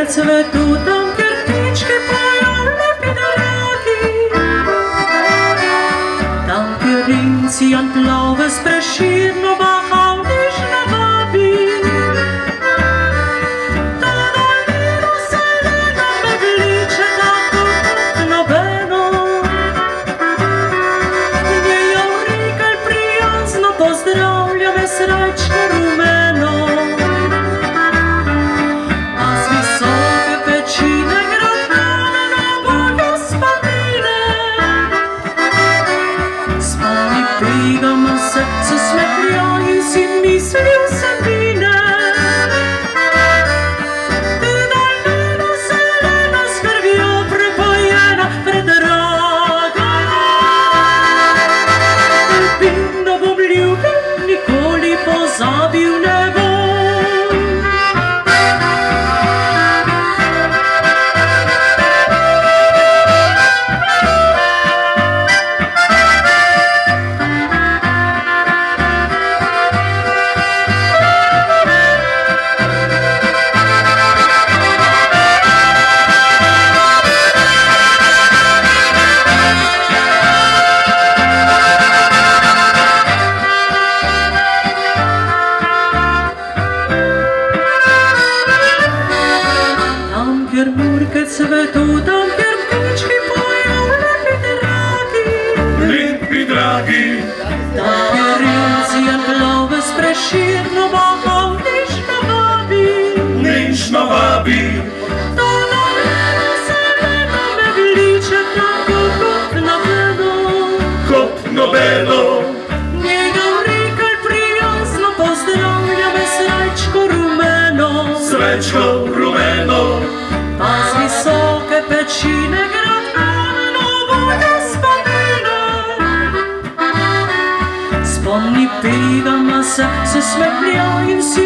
cvetu, tam kjer ptičke pojo lepi dragi, tam kjer Rinzijan plove s Prešernova havnižna vabi. Ta dolina zelena me vliče tako nobeno, njejo rikelj prijazno pozdravlja me srečno rumeno. Pegama se, smehlja in si mislijo Sabine. Ty dolina zelena s krvjo prepojena, predraga. Vedno bom ljubil, nikoli pozabil ne bom. Kjer murke cvetu, tam kjer ptički pojo lepi dragi, lepi dragi, tam kjer Rinzijan plove s Prešernova havnižna vabi, nežno vabi. Ta dolina zelena me vliče tako kot nobeno, njegov rikelj prijazno pozdravlja me srečko rumeno. Pa z visoke pečine grad Karlovoga spomina. Spomni, pegama se, smehlja in si